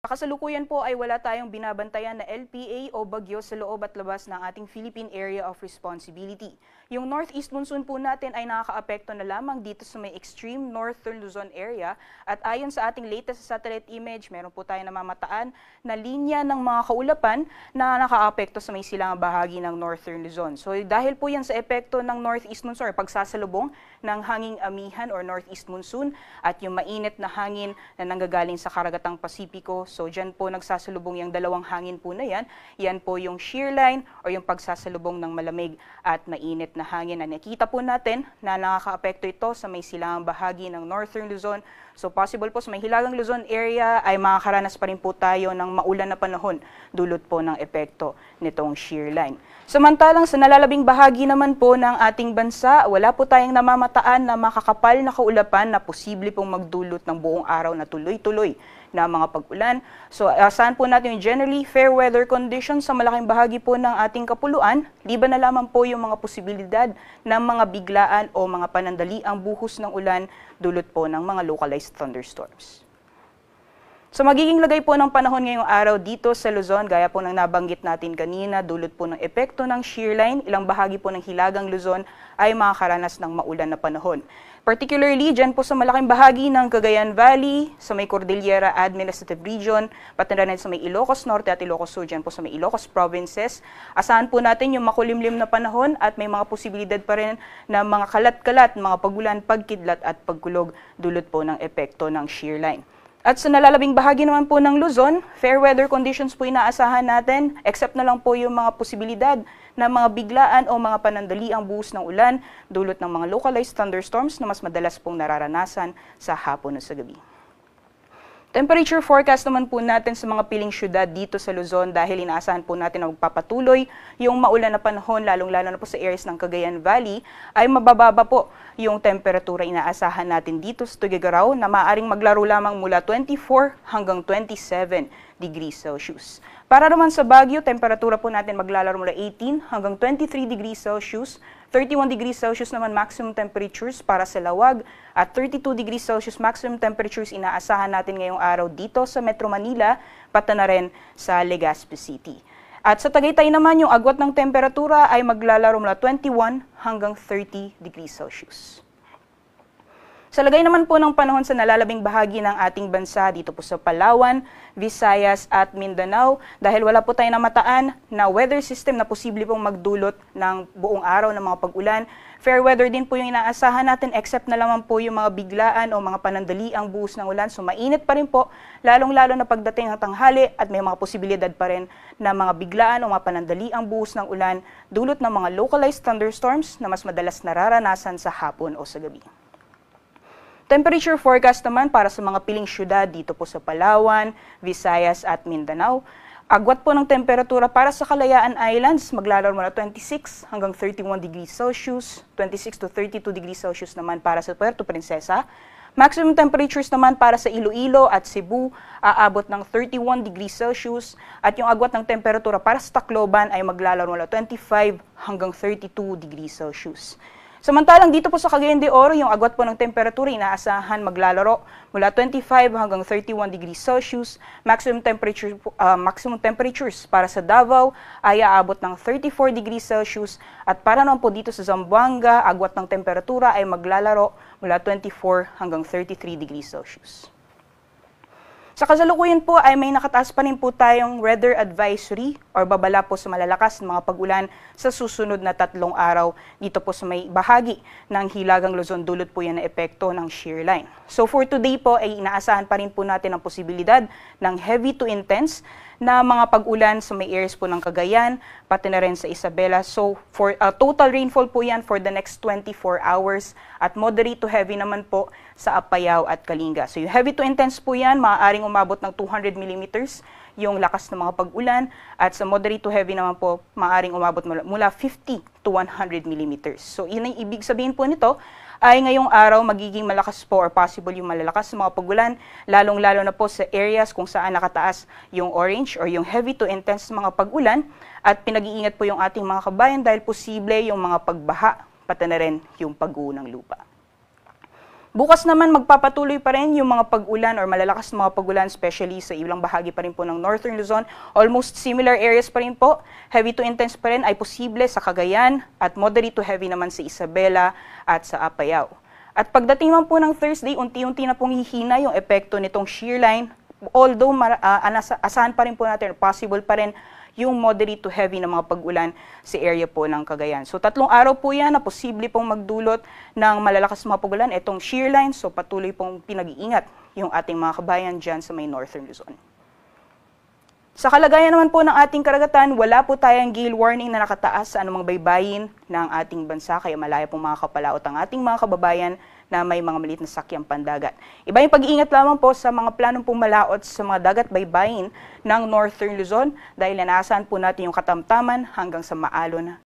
kasalukuyan po ay wala tayong binabantayan na LPA o bagyo sa loob at labas ng ating Philippine Area of Responsibility. Yung northeast monsoon po natin ay nakakaapekto na lamang dito sa may extreme northern Luzon area at ayon sa ating latest satellite image, meron po tayong namamataan na linya ng mga kaulapan na nakaapekto sa may silangang bahagi ng northern Luzon. So dahil po yan sa epekto ng northeast monsoon or pagsasalubong ng hanging amihan or northeast monsoon at yung mainit na hangin na nanggagaling sa karagatang Pasipiko. So dyan po nagsasalubong yung dalawang hangin po na yan. Yan po yung shear line o yung pagsasalubong ng malamig at mainit na hangin na nakita po natin na nakakaapekto ito sa may silangang bahagi ng northern Luzon. So possible po sa may hilagang Luzon area ay makakaranas pa rin po tayo ng maulan na panahon dulot po ng epekto nitong shear line. Samantalang sa nalalabing bahagi naman po ng ating bansa, wala po tayong namamataan na makakapal na kaulapan na posible pong magdulot ng buong araw na tuloy-tuloy na mga pag-ulan. So asahan po natin yung generally fair weather conditions sa malaking bahagi po ng ating kapuluan, liban na lamang po yung mga posibilidad ng mga biglaan o mga panandaliang buhos ng ulan dulot po ng mga localized thunderstorms. So magiging lagay po ng panahon ngayong araw dito sa Luzon, gaya po ng nabanggit natin kanina, dulot po ng epekto ng shear line, ilang bahagi po ng hilagang Luzon ay makakaranas ng maulan na panahon. Particularly dyan po sa malaking bahagi ng Cagayan Valley, sa may Cordillera Administrative Region, pati na rin sa may Ilocos Norte at Ilocos Sur, dyan po sa may Ilocos Provinces. Asahan po natin yung makulimlim na panahon at may mga posibilidad pa rin na mga kalat-kalat, mga pagulan, pagkidlat at pagkulog dulot po ng epekto ng shear line. At sa nalalabing bahagi naman po ng Luzon, fair weather conditions po inaasahan natin, except na lang po yung mga posibilidad na mga biglaan o mga panandaliang buhos ng ulan, dulot ng mga localized thunderstorms na mas madalas pong nararanasan sa hapon o sa gabi. Temperature forecast naman po natin sa mga piling syudad dito sa Luzon dahil inaasahan po natin na magpapatuloy yung maulan na panahon, lalong-lalo na po sa areas ng Cagayan Valley, ay mabababa po yung temperatura inaasahan natin dito sa Tuguegarao na maaaring maglaro lamang mula 24 hanggang 27 degrees Celsius. Para naman sa Baguio, temperatura po natin maglalaro mula 18 hanggang 23 degrees Celsius, 31 degrees Celsius naman maximum temperatures para sa Lawag at 32 degrees Celsius maximum temperatures inaasahan natin ngayong araw dito sa Metro Manila, pati na rin sa Legazpi City. At sa Tagaytay naman, yung agwat ng temperatura ay maglalaro mula 21 hanggang 30 degrees Celsius. Sa lagay naman po ng panahon sa nalalabing bahagi ng ating bansa dito po sa Palawan, Visayas at Mindanao dahil wala po tayong namataan na weather system na posible pong magdulot ng buong araw ng mga pag-ulan. Fair weather din po yung inaasahan natin except na lamang po yung mga biglaan o mga panandaliang buhos ng ulan. So mainit pa rin po, lalong-lalo na pagdating ng tanghali at may mga posibilidad pa rin na mga biglaan o mga panandaliang buhos ng ulan dulot ng mga localized thunderstorms na mas madalas nararanasan sa hapon o sa gabi. Temperature forecast naman para sa mga piling syudad dito po sa Palawan, Visayas at Mindanao. Agwat po ng temperatura para sa Kalayaan Islands, maglalaro mula 26 hanggang 31 degrees Celsius, 26 to 32 degrees Celsius naman para sa Puerto Princesa. Maximum temperatures naman para sa Iloilo at Cebu, aabot ng 31 degrees Celsius. At yung agwat ng temperatura para sa Tacloban ay maglalaro mula 25 hanggang 32 degrees Celsius. Samantalang dito po sa Cagayan de Oro, yung agwat po ng temperatura inaasahan maglalaro mula 25 hanggang 31 degrees Celsius. Maximum temperatures para sa Davao ay aabot ng 34 degrees Celsius. At para naman po dito sa Zamboanga, agwat ng temperatura ay maglalaro mula 24 hanggang 33 degrees Celsius. Sa kasalukuyan po ay may nakataas pa rin po tayong weather advisory or babala po sa malalakas na mga pag-ulan sa susunod na 3 araw dito po sa may bahagi ng Hilagang Luzon dulot po yan na epekto ng shear line. So for today po ay inaasahan pa rin po natin ang posibilidad ng heavy to intense na mga pag-ulan sa may areas po ng Cagayan, pati na rin sa Isabela. So for total rainfall po yan for the next 24 hours at moderate to heavy naman po sa Apayao at Kalinga. So yung heavy to intense po yan, maaaring umabot ng 200 millimeters yung lakas ng mga pag-ulan at sa moderate to heavy naman po, maaaring umabot mula 50 to 100 millimeters. So yun ang ibig sabihin po nito, ay ngayong araw magiging malakas po or possible yung malalakas na mga pag-ulan, lalong-lalo na po sa areas kung saan nakataas yung orange or yung heavy to intense mga pag-ulan at pinag-iingat po yung ating mga kabayan dahil posible yung mga pagbaha, pati na rin yung pag-uho ng lupa. Bukas naman magpapatuloy pa rin yung mga pag-ulan or malalakas na mga pag-ulan, especially sa ilang bahagi pa rin po ng Northern Luzon. Almost similar areas pa rin po. Heavy to intense pa rin ay posible sa Cagayan at moderate to heavy naman sa Isabela at sa Apayao. At pagdating man po ng Thursday, unti-unti na pong hihina yung epekto nitong shear line. Although asahan pa rin po natin, possible pa rin yung moderate to heavy na mga pag-ulan sa area po ng Cagayan. So 3 araw po yan na posible pong magdulot ng malalakas na mga pag-ulan, itong shear line. So patuloy pong pinag-iingat yung ating mga kabayan dyan sa may Northern Luzon. Sa kalagayan naman po ng ating karagatan, wala po tayong gale warning na nakataas sa anumang baybayin ng ating bansa, kaya malaya pong makakapalaot ang ating mga kababayan na may mga maliit na sakyang pandagat. Iba yung pag-iingat lamang po sa mga planong pong malaot sa mga dagat baybayin ng Northern Luzon dahil inaasahan po natin yung katamtaman hanggang sa maalon